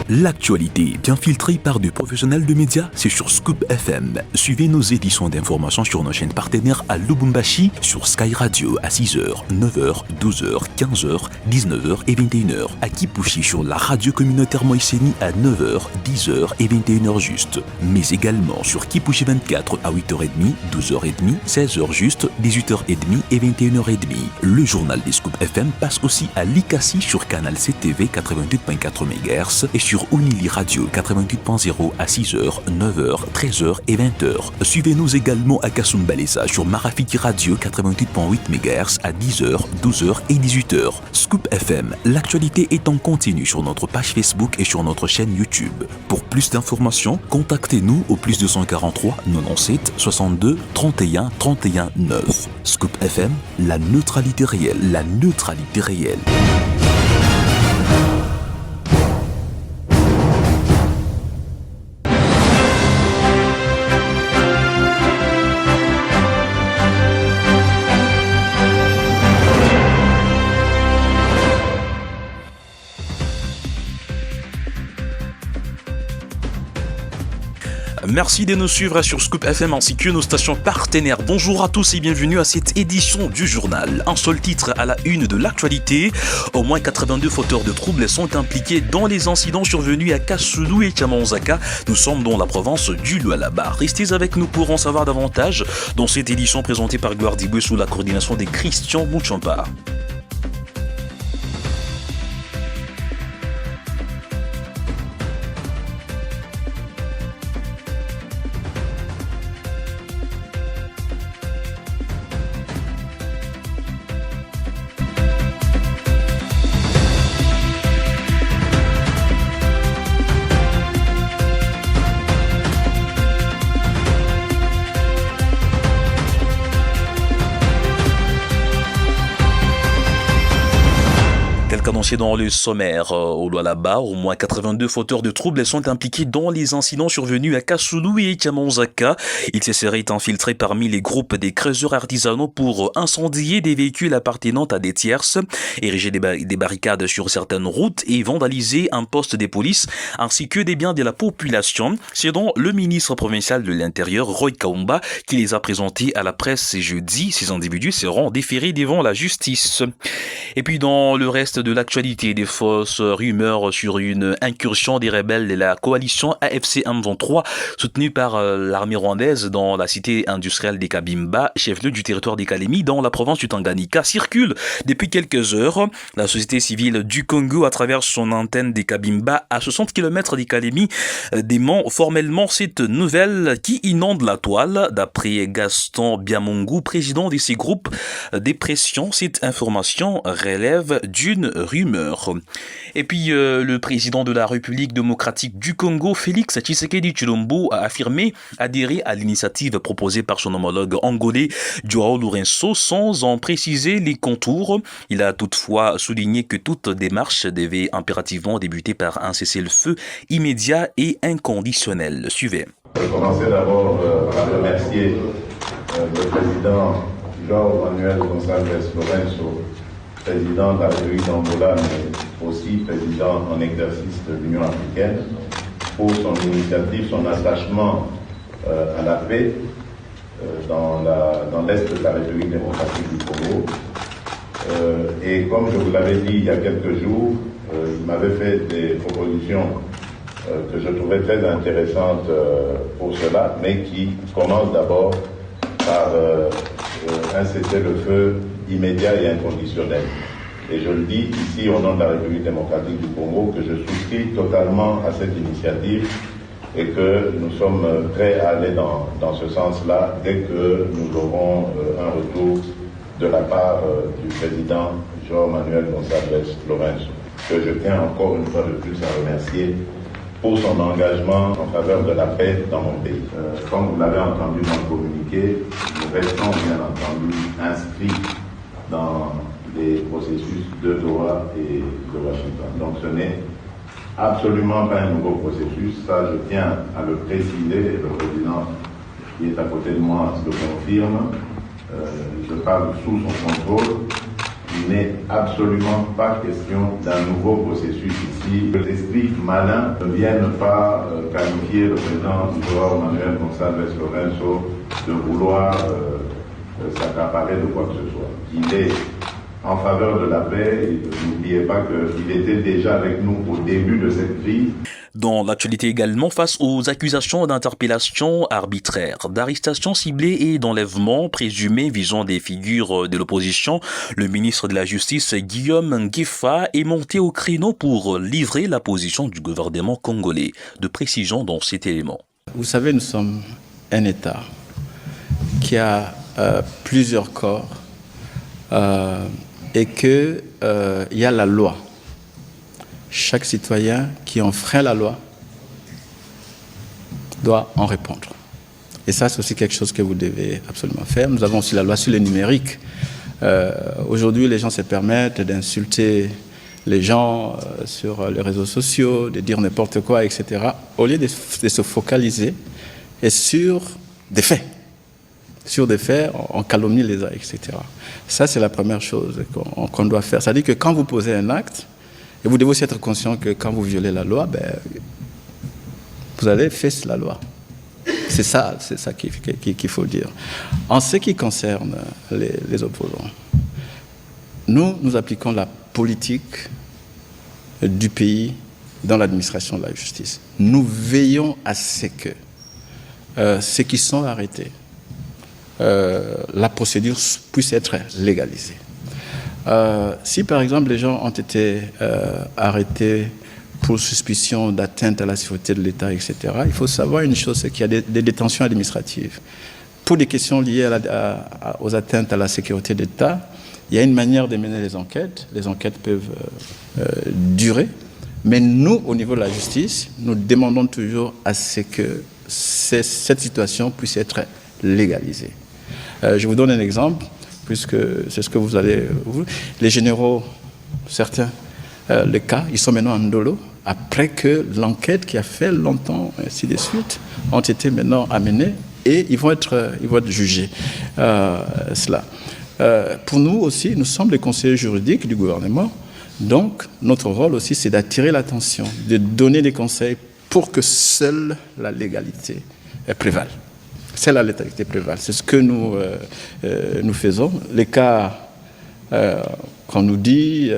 L'actualité, bien filtrée par des professionnels de médias, c'est sur Scoop FM. Suivez nos éditions d'information sur nos chaînes partenaires à Lubumbashi, sur Sky Radio à 6h, 9h, 12h, 15h, 19h et 21h. À Kipushi sur la radio communautaire Moïseni à 9h, 10h et 21h juste. Mais également sur Kipushi 24 à 8h30, 12h30, 16h juste, 18h30 et 21h30. Le journal des Scoop FM passe aussi à Likasi sur Canal CTV 88.4 MHz et sur Unili Radio 88.0 à 6h, 9h, 13h et 20h. Suivez-nous également à Kasumbalesa sur Marafiki Radio 88.8 MHz à 10h, 12h et 18h. Scoop FM, l'actualité est en continu sur notre page Facebook et sur notre chaîne YouTube. Pour plus d'informations, contactez-nous au plus 243 97 62 31 31 9. Scoop FM, la neutralité réelle, la neutralité réelle. Merci de nous suivre sur Scoop FM ainsi que nos stations partenaires. Bonjour à tous et bienvenue à cette édition du journal. Un seul titre à la une de l'actualité. Au moins 82 fauteurs de troubles sont impliqués dans les incidents survenus à Kasulu et Chamanzaka. Nous sommes dans la province du Lualaba. Restez avec nous pour en savoir davantage dans cette édition présentée par Gloire Diboué sous la coordination de Christian Mouchampa. Annoncé dans le sommaire au Lualaba, au moins 82 fauteurs de troubles sont impliqués dans les incidents survenus à Kasulu et Chamanzaka. Ils se seraient infiltrés parmi les groupes des creuseurs artisanaux pour incendier des véhicules appartenant à des tierces, ériger des barricades sur certaines routes et vandaliser un poste de police ainsi que des biens de la population. C'est donc le ministre provincial de l'Intérieur, Roy Kaumba, qui les a présentés à la presse jeudi. Ces individus seront déférés devant la justice. Et puis dans le reste de l'actualité, des fausses rumeurs sur une incursion des rebelles de la coalition AFC M23 soutenue par l'armée rwandaise dans la cité industrielle des Kabimba, chef-lieu du territoire des Kalemi dans la province du Tanganyika, circulent depuis quelques heures. La société civile du Congo, à travers son antenne des Kabimba, à 60 km des Kalemi, dément formellement cette nouvelle qui inonde la toile. D'après Gaston Biamongu, président de ces groupes des pressions, cette information relève d'une rumeur. Et puis le président de la République démocratique du Congo, Félix Tshisekedi Tshilombo, a affirmé adhérer à l'initiative proposée par son homologue angolais Joao Lourenço sans en préciser les contours. Il a toutefois souligné que toute démarche devait impérativement débuter par un cessez-le-feu immédiat et inconditionnel. Suivez. Je vais commencer d'abord par remercier le président Joao Manuel Gonçalves Lourenço, président de la République d'Angola, mais aussi président en exercice de l'Union africaine, pour son initiative, son attachement à la paix dans l'Est de la République démocratique du Congo. Et comme je vous l'avais dit il y a quelques jours, il m'avait fait des propositions que je trouvais très intéressantes pour cela, mais qui commencent d'abord par un cessez-le-feu immédiat et inconditionnel. Et je le dis ici au nom de la République démocratique du Congo que je souscris totalement à cette initiative et que nous sommes prêts à aller dans ce sens-là dès que nous aurons un retour de la part du président Joao Manuel Gonçalves Lourenço, que je tiens encore une fois de plus à remercier pour son engagement en faveur de la paix dans mon pays. Comme vous l'avez entendu dans le communiqué, nous restons bien entendu inscrits dans les processus de Doha et de Washington. Donc ce n'est absolument pas un nouveau processus, ça je tiens à le préciser, et le président qui est à côté de moi le confirme. Je parle sous son contrôle. Il n'est absolument pas question d'un nouveau processus ici. L'esprit malins ne viennent pas qualifier le président João Manuel Gonçalves Lourenço de vouloir s'accaparer de quoi que ce soit. Il est en faveur de la paix et n'oubliez pas qu'il était déjà avec nous au début de cette crise. Dans l'actualité également, face aux accusations d'interpellation arbitraire, d'arrestation ciblée et d'enlèvement présumé visant des figures de l'opposition, le ministre de la Justice, Guillaume Ngefa, est monté au créneau pour livrer la position du gouvernement congolais. De précision dans cet élément. Vous savez, nous sommes un État qui a plusieurs corps et qu'il y a la loi. Chaque citoyen qui enfreint la loi doit en répondre. Et ça, c'est aussi quelque chose que vous devez absolument faire. Nous avons aussi la loi sur le numérique. Aujourd'hui, les gens se permettent d'insulter les gens sur les réseaux sociaux, de dire n'importe quoi, etc., au lieu de se focaliser et sur des faits. Sur des faits, on calomnie les uns, etc. Ça, c'est la première chose qu'on doit faire. C'est-à-dire que quand vous posez un acte, et vous devez aussi être conscient que quand vous violez la loi, vous allez faire la loi. C'est ça qu'il faut dire. En ce qui concerne les opposants, nous appliquons la politique du pays dans l'administration de la justice. Nous veillons à ce que ceux qui sont arrêtés, la procédure puisse être légalisée. Si par exemple les gens ont été arrêtés pour suspicion d'atteinte à la sécurité de l'État, etc., il faut savoir une chose, c'est qu'il y a des détentions administratives. Pour des questions liées aux atteintes à la sécurité de l'État, il y a une manière de mener les enquêtes. Les enquêtes peuvent durer, mais nous, au niveau de la justice, nous demandons toujours à ce que cette situation puisse être légalisée. Je vous donne un exemple, puisque c'est ce que vous allez... Les généraux, certains, les cas, ils sont maintenant en dolo, après que l'enquête qui a fait longtemps, ainsi de suite, ont été maintenant amenés et ils vont être jugés. Pour nous aussi, nous sommes les conseillers juridiques du gouvernement, donc notre rôle aussi, c'est d'attirer l'attention, de donner des conseils pour que seule la légalité prévale. C'est la légalité prévale. C'est ce que nous faisons. Les cas qu'on nous dit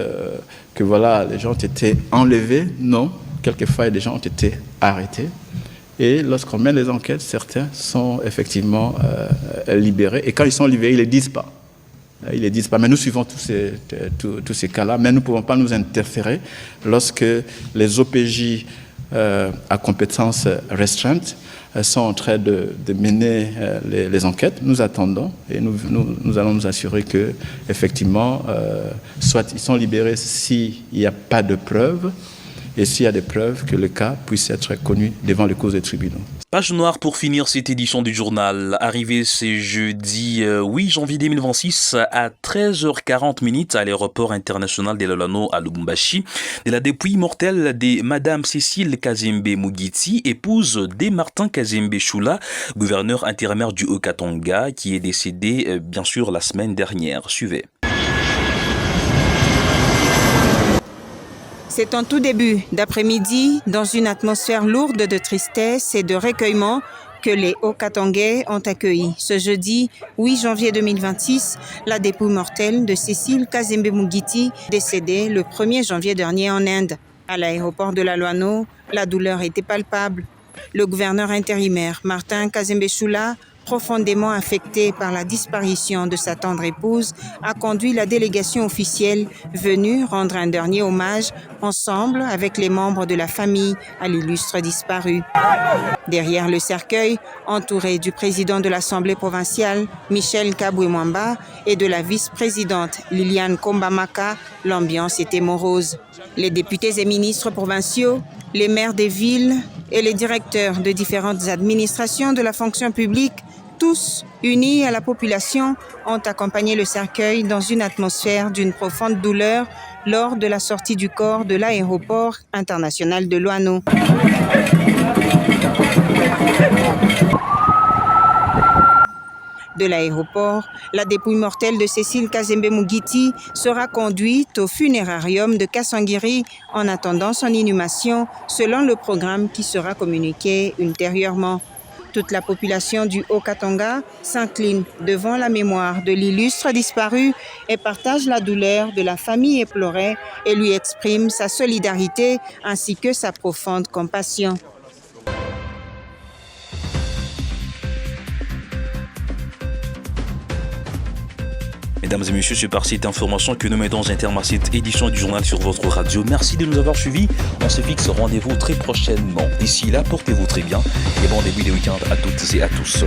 que voilà, les gens ont été enlevés, non. Quelquefois, des gens ont été arrêtés. Et lorsqu'on mène les enquêtes, certains sont effectivement libérés. Et quand ils sont libérés, ils ne les disent pas. Ils ne les disent pas. Mais nous suivons tous ces cas-là. Mais nous ne pouvons pas nous interférer lorsque les OPJ à compétences restreintes sont en train de mener les enquêtes. Nous attendons et nous allons nous assurer que, effectivement, soit ils sont libérés s'il n'y a pas de preuves, et s'il y a des preuves, que le cas puisse être connu devant les causes des tribunaux. Page noire pour finir cette édition du journal. Arrivé ce jeudi 8 janvier 2026 à 13h40 à l'aéroport international de Lolano à Lubumbashi, de la dépouille mortelle de Madame Cécile Kazembe Mugiti, épouse de Martin Kazembe Choula, gouverneur intérimaire du Haut-Katanga, qui est décédé bien sûr la semaine dernière. Suivez. C'est en tout début d'après-midi, dans une atmosphère lourde de tristesse et de recueillement, que les Haut-Katangais ont accueilli ce jeudi 8 janvier 2026 la dépouille mortelle de Cécile Kazembe Mugiti, décédée le 1er janvier dernier en Inde. À l'aéroport de Lolano, la douleur était palpable. Le gouverneur intérimaire Martin Kazembe Choula, profondément affecté par la disparition de sa tendre épouse, a conduit la délégation officielle venue rendre un dernier hommage ensemble avec les membres de la famille à l'illustre disparu. Derrière le cercueil, entouré du président de l'Assemblée provinciale, Michel Kabwe-Mwamba, et de la vice-présidente Liliane Kombamaka, l'ambiance était morose. Les députés et ministres provinciaux, les maires des villes et les directeurs de différentes administrations de la fonction publique, tous unis à la population, ont accompagné le cercueil dans une atmosphère d'une profonde douleur lors de la sortie du corps de l'aéroport international de Luano. de l'aéroport, la dépouille mortelle de Cécile Kazembe Mugiti sera conduite au funérarium de Kassangiri en attendant son inhumation selon le programme qui sera communiqué ultérieurement. Toute la population du Haut-Katanga s'incline devant la mémoire de l'illustre disparu et partage la douleur de la famille éplorée et lui exprime sa solidarité ainsi que sa profonde compassion. Mesdames et messieurs, c'est par cette information que nous mettons un terme à cette édition du journal sur votre radio. Merci de nous avoir suivis. On se fixe rendez-vous très prochainement. D'ici là, portez-vous très bien et bon début de week-end à toutes et à tous.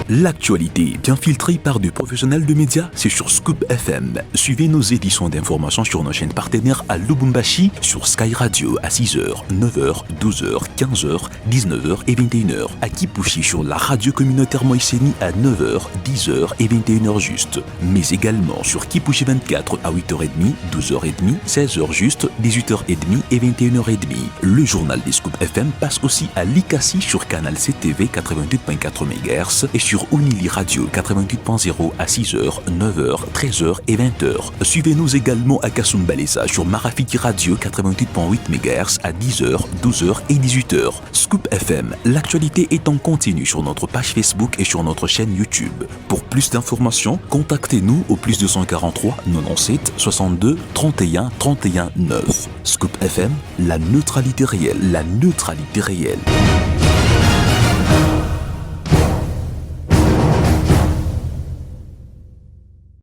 L'actualité bien filtrée par des professionnels de médias, c'est sur Scoop FM. Suivez nos éditions d'information sur nos chaînes partenaires à Lubumbashi, sur Sky Radio à 6h, 9h, 12h, 15h, 19h et 21h. À Kipushi sur la radio communautaire Moïseni à 9h, 10h et 21h juste. Mais également sur Kipushi 24 à 8h30, 12h30, 16h juste, 18h30 et 21h30. Le journal des Scoop FM passe aussi à Likasi sur Canal CTV 88.4 MHz et sur Unili Radio 88.0 à 6h, 9h, 13h et 20h. Suivez-nous également à Kasumbalesa sur Marafiki Radio 88.8 MHz à 10h, 12h et 18h. Scoop FM, l'actualité est en continu sur notre page Facebook et sur notre chaîne YouTube. Pour plus d'informations, contactez-nous au plus 243 97 62 31 31 9. Scoop FM, la neutralité réelle, la neutralité réelle.